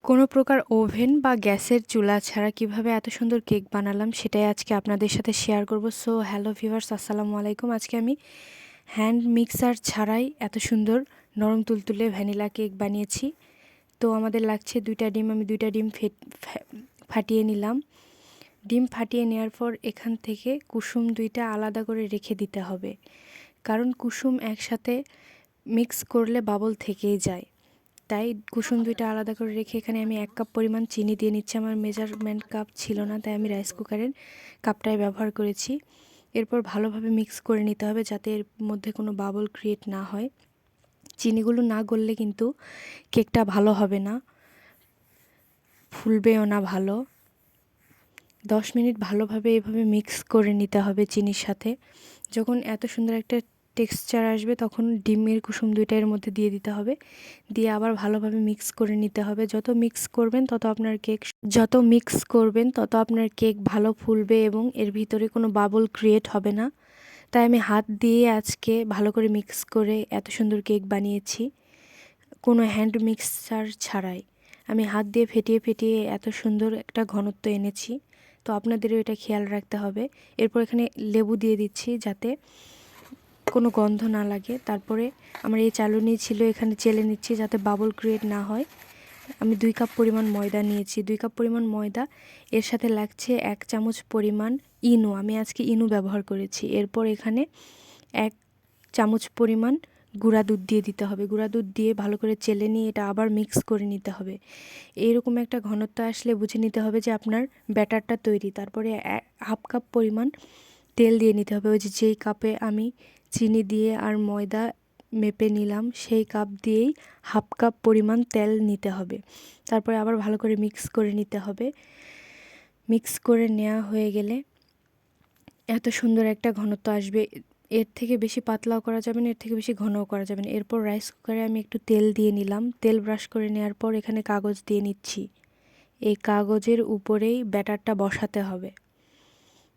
কোনো প্রকার ওভেন বা গ্যাসের চুলা ছাড়া কিভাবে এত সুন্দর কেক বানালাম সেটাই আজকে আপনাদের সাথে শেয়ার করব। সো হ্যালো ভিউয়ার্স, আসসালামু আলাইকুম। আজকে আমি হ্যান্ড মিক্সার ছাড়াই এত সুন্দর নরম তুলতুলে ভ্যানিলা কেক বানিয়েছি। তো আমাদের লাগছে 2টা ডিম। আমি 2টা ডিম ফাটিয়ে নিলাম। ডিম ফাটিয়ে নেওয়ার পর এখান থেকে কুসুম 2টা আলাদা করে রেখে দিতে হবে, কারণ কুসুম একসাথে মিক্স করলে বাবল থেকেই যায়। তাই কুসুম 2টা আলাদা করে রেখে এখানে আমি 1 কাপ পরিমাণ চিনি দিয়ে নিচ্ছি। আমার মেজারমেন্ট কাপ ছিল না, তাই আমি রাইস কুকারের কাপটাই ব্যবহার করেছি। এরপর ভালোভাবে মিক্স করে নিতে হবে যাতে এর মধ্যে কোনো বাবল ক্রিয়েট না হয়। চিনিগুলো না গললে কিন্তু কেকটা ভালো হবে না, ফুলবেও না ভালো। 10 মিনিট ভালোভাবে এভাবে মিক্স করে নিতে হবে চিনির সাথে। যখন এত সুন্দর একটা টেক্সচার আসবে তখন ডিমের কুসুম 2টা এর মধ্যে দিয়ে দিতে হবে, দিয়ে আবার ভালোভাবে মিক্স করে নিতে হবে। যত মিক্স করবেন তত আপনার কেক ভালো ফুলবে এবং এর ভিতরে কোনো বাবল ক্রিয়েট হবে না। তাই আমি হাত দিয়ে আজকে ভালো করে মিক্স করে এত সুন্দর কেক বানিয়েছি, কোনো হ্যান্ড মিক্সার ছাড়াই। আমি হাত দিয়ে ফেটিয়ে ফেটিয়ে এত সুন্দর একটা ঘনত্ব এনেছি। তো আপনাদেরও এটা খেয়াল রাখতে হবে। এরপর এখানে লেবু দিয়ে দিচ্ছি যাতে কোনো গন্ধ না লাগে। তারপরে আমার এই চালুনি ছিল, এখানে চেলে নিচ্ছি যাতে বাবল ক্রিয়েট না হয়। আমি 2 কাপ পরিমাণ ময়দা নিয়েছি। 2 কাপ পরিমাণ ময়দা, এর সাথে লাগছে 1 চামচ পরিমাণ ইনো। আমি আজকে ইনো ব্যবহার করেছি। এরপর এখানে 1 চামচ পরিমাণ গুঁড়া দুধ দিয়ে দিতে হবে। গুঁড়া দুধ দিয়ে ভালো করে চেলে নিয়ে এটা আবার মিক্স করে নিতে হবে। এইরকম একটা ঘনত্ব আসলে বুঝে নিতে হবে যে আপনার ব্যাটারটা তৈরি। তারপরে 1/2 কাপ পরিমাণ তেল দিয়ে নিতে হবে। ওই যেই কাপে আমি চিনি দিয়ে আর ময়দা মেপে নিলাম সেই কাপ দিয়েই 1/2 কাপ পরিমাণ তেল নিতে হবে। তারপরে আবার ভালো করে মিক্স করে নিতে হবে। মিক্স করে নেওয়া হয়ে গেলে এত সুন্দর একটা ঘনত্ব আসবে। এর থেকে বেশি পাতলাও করা যাবে না, এর থেকে বেশি ঘনও করা যাবে না। এরপর রাইস কুকারে আমি একটু তেল দিয়ে নিলাম। তেল ব্রাশ করে নেওয়ার পর এখানে কাগজ দিয়ে নিচ্ছি। এই কাগজের উপরেই ব্যাটারটা বসাতে হবে।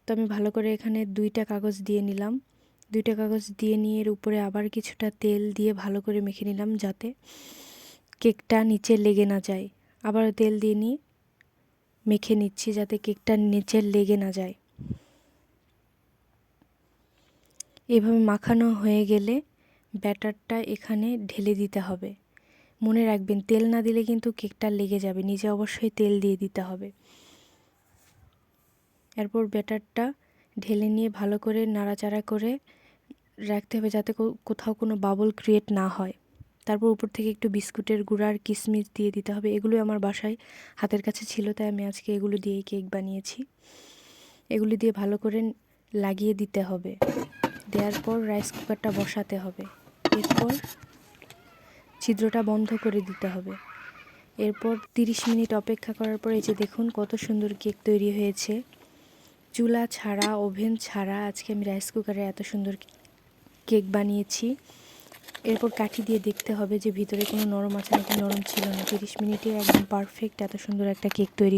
তো আমি ভালো করে এখানে 2টা কাগজ দিয়ে নিলাম। 2টা কাগজ দিয়ে নিয়ে এর উপরে আবার কিছুটা তেল দিয়ে ভালো করে মেখে নিলাম যাতে কেকটা নিচে লেগে না যায়। আবারও তেল দিয়ে নিয়ে মেখে নিচ্ছি যাতে কেকটা নিচে লেগে না যায়। এভাবে মাখানো হয়ে গেলে ব্যাটারটা এখানে ঢেলে দিতে হবে। মনে রাখবেন তেল না দিলে কিন্তু কেকটা লেগে যাবে, নিচে অবশ্যই তেল দিয়ে দিতে হবে। এরপর ব্যাটারটা ঢেলে নিয়ে ভালো করে নাড়াচাড়া করে রাখতে হবে যাতে কোথাও কোনো বাবল ক্রিয়েট না হয়। তারপর উপর থেকে একটু বিস্কুটের গুঁড়া আর কিশমিশ দিয়ে দিতে হবে। এগুলো আমার বাসায় হাতের কাছে ছিল, তাই আমি আজকে এগুলো দিয়েই কেক বানিয়েছি। এগুলি দিয়ে ভালো করে লাগিয়ে দিতে হবে। দেওয়ার পর রাইস কুকারটা বসাতে হবে। এরপর ছিদ্রটা বন্ধ করে দিতে হবে। এরপর 30 মিনিট অপেক্ষা করার পর এই যে দেখুন কত সুন্দর কেক তৈরি হয়েছে। চুলা ছাড়া, ওভেন ছাড়া আজকে আমি রাইস কুকারে এত সুন্দর কেক বানিয়েছি। এরপর কাঠি দিয়ে দেখতে হবে যে ভিতরে কোনো নরম আছে নাকি নরম ছিল না। 30 মিনিটে একদম পারফেক্ট এত সুন্দর একটা কেক তৈরি।